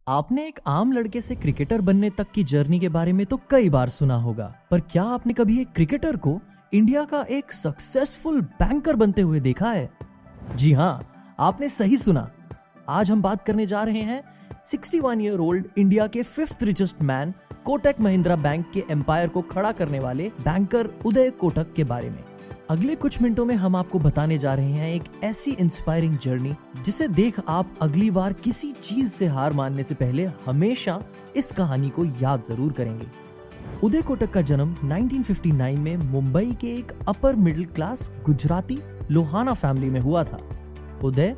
आपने एक आम लड़के से क्रिकेटर बनने तक की जर्नी के बारे में तो कई बार सुना होगा, पर क्या आपने कभी एक क्रिकेटर को इंडिया का एक सक्सेसफुल बैंकर बनते हुए देखा है? जी हाँ, आपने सही सुना। आज हम बात करने जा रहे हैं 61 ईयर ओल्ड इंडिया के 5th richest man Kotak Mahindra bank के एम्पायर को खड़ा करने वाले बैंकर उदय कोटक के बारे में। अगले कुछ मिनटों में हम आपको बताने जा रहे हैं एक ऐसी इंस्पायरिंग जर्नी जिसे देख आप अगली बार किसी चीज से हार मानने से पहले हमेशा इस कहानी को याद जरूर करेंगे। उदय कोटक का जन्म 1959 में मुंबई के एक upper middle class Gujarati Lohana family में हुआ था। उदय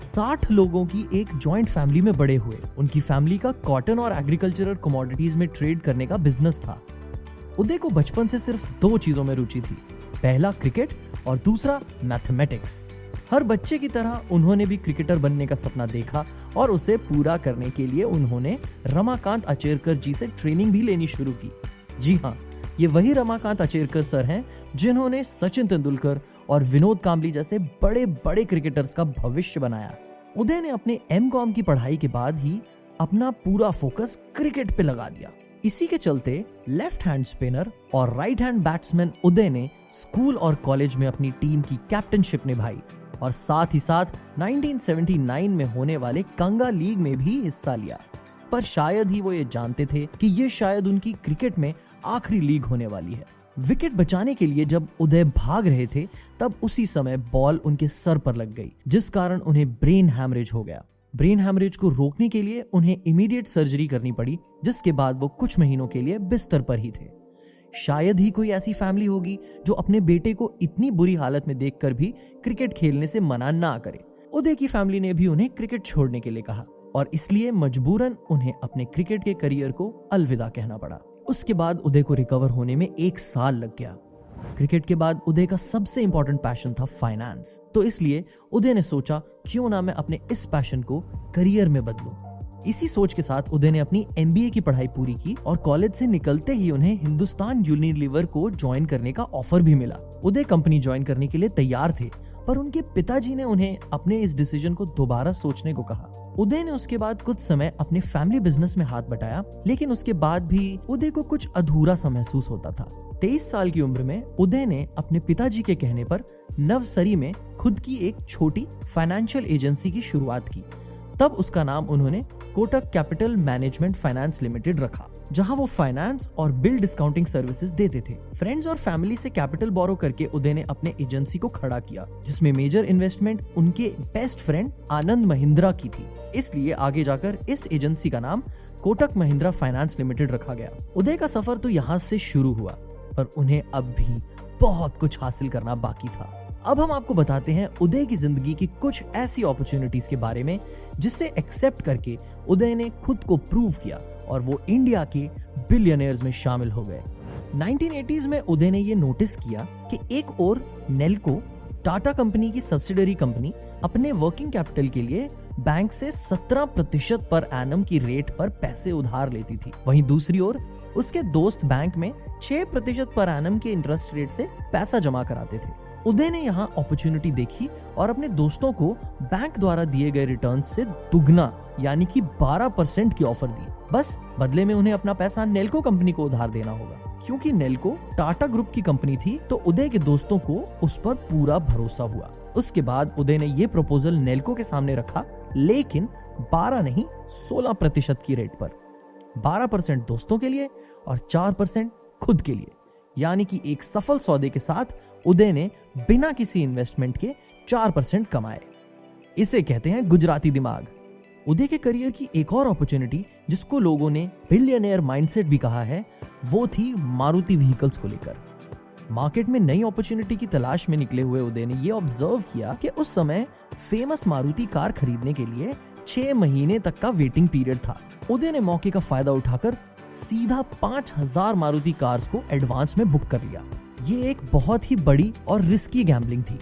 60 लोगों की एक जॉइंट फैमिली में बड़े हुए। उनकी फैमिली का कॉटन और एग्रीकल्चरल कमोडिटीज में ट्रेड करने का बिजनेस था। उदय को बचपन से सिर्फ 2 चीजों में रुचि थी, पहला क्रिकेट और दूसरा मैथमेटिक्स। हर बच्चे की तरह उन्होंने भी क्रिकेटर बनने का सपना देखा और उसे पूरा करने के लिए उन्होंने रमाकांत अचेरकर जी से ट्रेनिंग भी लेनी शुरू की। जी हाँ, ये वही रमाकांत अचेरकर सर हैं जिन्होंने सचिन तेंदुलकर और विनोद कांबली जैसे बड़े बड़े क्रिकेटर्स का भविष्य बनाया। उदय ने अपने एमकॉम की पढ़ाई के बाद ही अपना पूरा फोकस क्रिकेट पे लगा दिया। इसी के चलते लेफ्ट हैंड स्पिनर और राइट हैंड बैट्समैन उदय ने स्कूल और कॉलेज में अपनी टीम की कैप्टनशिप निभाई और साथ ही साथ 1979 में होने वाले कंगा लीग में भी हिस्सा लिया। पर शायद ही वो ये जानते थे कि ये शायद उनकी क्रिकेट में आखिरी लीग होने वाली है। विकेट बचाने के लिए जब उदय भाग रहे थे तब उसी समय बॉल उनके सर पर लग गई, जिस कारण उन्हें ब्रेन हैमरेज हो गया। ब्रेन हैमरेज को रोकने के लिए उन्हें इमीडिएट सर्जरी करनी पड़ी, जिसके बाद वो कुछ महीनों के लिए बिस्तर पर ही थे। शायद ही कोई ऐसी फैमिली होगी जो अपने बेटे को इतनी बुरी हालत में देखकर भी क्रिकेट खेलने से मना ना करे। उदय की फैमिली ने भी उन्हें क्रिकेट छोड़ने के लिए कहा और इसलिए मजबूरन उन्हें अपने क्रिकेट के करियर को अलविदा कहना पड़ा। उसके बाद उदय को रिकवर होने में 1 साल लग गया। क्रिकेट के बाद उदय का सबसे इंपॉर्टेंट पैशन था फाइनेंस, तो इसलिए उदय ने सोचा क्यों ना मैं अपने इस पैशन को करियर में बदलूं। इसी सोच के साथ उदय ने अपनी MBA की पढ़ाई पूरी की और कॉलेज से निकलते ही उन्हें हिंदुस्तान यूनिलीवर को ज्वाइन करने का ऑफर भी मिला। उदय कंपनी ज्वाइन करने के लिए तैयार थे, पर उनके पिताजी ने उन्हें अपने इस डिसीजन को दोबारा सोचने को कहा। उदय ने उसके बाद कुछ समय अपने फैमिली बिजनेस में हाथ बटाया, लेकिन उसके बाद भी उदय को कुछ अधूरा सा महसूस होता था। 23 साल की उम्र में उदय ने अपने पिताजी के कहने पर नवसरी में खुद की एक छोटी फाइनेंशियल एजेंसी की शुरुआत की। तब उसका नाम उन्होंने Kotak capital management finance limited रखा, जहां वो फाइनेंस और बिल डिस्काउंटिंग सर्विसेज देते थे। फ्रेंड्स और फैमिली से कैपिटल बोरो करके उदय ने अपने एजेंसी को खड़ा किया, जिसमें मेजर इन्वेस्टमेंट उनके बेस्ट फ्रेंड आनंद महिंद्रा की थी। इसलिए आगे जाकर इस एजेंसी का नाम कोटक महिंद्रा फाइनेंस लिमिटेड रखा गया। उदय का सफर तो यहाँ से शुरू हुआ, पर उन्हें अब भी बहुत कुछ हासिल करना बाकी था। अब हम आपको बताते हैं उदय की जिंदगी की कुछ ऐसी अपॉर्चुनिटीज के बारे में जिसे एक्सेप्ट करके उदय ने खुद को प्रूव किया और वो इंडिया के बिलियनियर्स में शामिल हो गए। 1980s में उदय ने ये नोटिस किया कि एक और नेल्को टाटा कंपनी की सब्सिडरी कंपनी अपने वर्किंग कैपिटल के लिए बैंक से 17% पर एनम की रेट पर पैसे उधार लेती थी। वहीं दूसरी ओर उसके दोस्त बैंक में 6% पर एनम के इंटरेस्ट रेट से पैसा जमा कराते थे। उदय ने यहाँ अपॉर्चुनिटी देखी और अपने दोस्तों को बैंक द्वारा दिए गए रिटर्न से दुगना यानी कि 12% की ऑफर दी। बस बदले में उन्हें अपना पैसा नेल्को कंपनी को उधार देना होगा। क्योंकि नेल्को टाटा ग्रुप की कंपनी थी, तो उदय के दोस्तों को उस पर पूरा भरोसा हुआ। उसके बाद उदय ने ये प्रपोजल नेल्को के सामने रखा, लेकिन 12 नहीं 16% की रेट पर। 12% दोस्तों के लिए और 4% खुद के लिए, यानी कि एक सफल सौदे के साथ उदय ने बिना किसी इन्वेस्टमेंट के 4% कमाए। इसे कहते हैं गुजराती दिमाग। उदय के करियर की एक और अपॉर्चुनिटी, जिसको लोगों ने बिलियनियर माइंडसेट भी कहा है, वो थी मारुति व्हीकल्स को लेकर। मार्केट में नई अपॉर्चुनिटी की तलाश में निकले हुए उदय ने ये ऑब्जर्व किया कि उस समय फेमस मारुति कार खरीदने के लिए 6 महीने तक का वेटिंग पीरियड था। उदय ने मौके का फायदा उठाकर सीधा 5000 मारुति कार्स को एडवांस में बुक कर लिया। ये एक बहुत ही बड़ी और रिस्की गैम्बलिंग थी,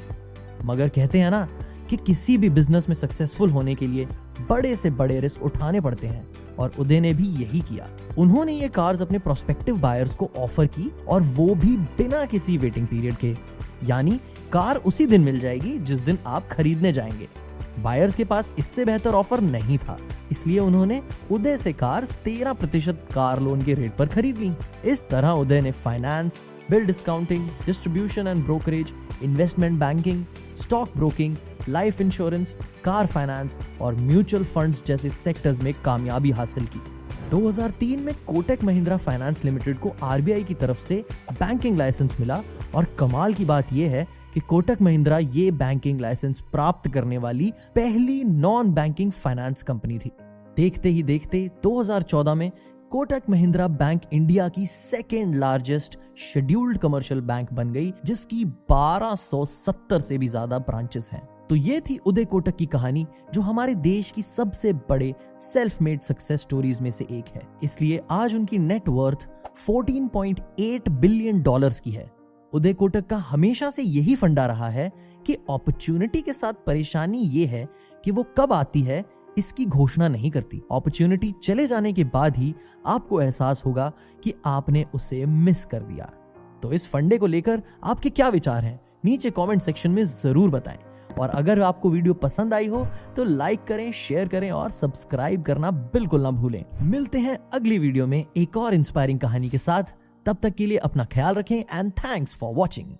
मगर कहते हैं ना कि किसी भी बिजनेस में सक्सेसफुल होने के लिए बड़े से बड़े रिस्क उठाने पड़ते हैं, और उदय ने भी यही किया। उन्होंने ये कार्स अपने प्रोस्पेक्टिव बायर्स को ऑफर की, और वो भी बिना किसी वेटिंग पीरियड के, यानी कार उसी दिन मिल जाएगी जिस दिन आप खरीदने जाएंगे। बायर्स के पास इससे बेहतर ऑफर नहीं था, इसलिए उन्होंने उदय से कार्स 13% कार लोन के रेट पर खरीद ली। इस तरह उदय ने finance, bill discounting, distribution and brokerage, investment banking, stock broking, life insurance, car finance और म्यूचुअल फंड्स जैसे सेक्टर्स में कामयाबी हासिल की। 2003 में कोटक महिंद्रा फाइनेंस लिमिटेड को आरबीआई की तरफ से बैंकिंग लाइसेंस मिला और कमाल की बात यह है कि कोटक महिंद्रा ये बैंकिंग लाइसेंस प्राप्त करने वाली पहली नॉन बैंकिंग फाइनेंस कंपनी थी। देखते ही देखते 2014 में कोटक महिंद्रा बैंक इंडिया की second largest scheduled commercial bank बन गई, जिसकी 1270 से भी ज्यादा ब्रांचेस हैं। तो ये थी उदय कोटक की कहानी, जो हमारे देश की सबसे बड़े सेल्फ मेड सक्सेस स्टोरीज में से एक है। इसलिए आज उनकी नेट वर्थ $14.8 बिलियन की है। उदय कोटक का हमेशा से यही फंडा रहा है कि अपॉर्चुनिटी के साथ परेशानी ये है कि वो कब आती है इसकी घोषणा नहीं करती। अपॉर्चुनिटी चले जाने के बाद ही आपको एहसास होगा कि आपने उसे मिस कर दिया। तो इस फंडे को लेकर आपके क्या विचार हैं, नीचे कमेंट सेक्शन में जरूर बताएं। और अगर आपको वीडियो पसंद आई हो तो लाइक करें, शेयर करें और सब्सक्राइब करना बिल्कुल ना भूलें। मिलते हैं अगली वीडियो में एक और इंस्पायरिंग कहानी के साथ। तब तक के लिए अपना ख्याल रखें एंड थैंक्स फॉर वॉचिंग।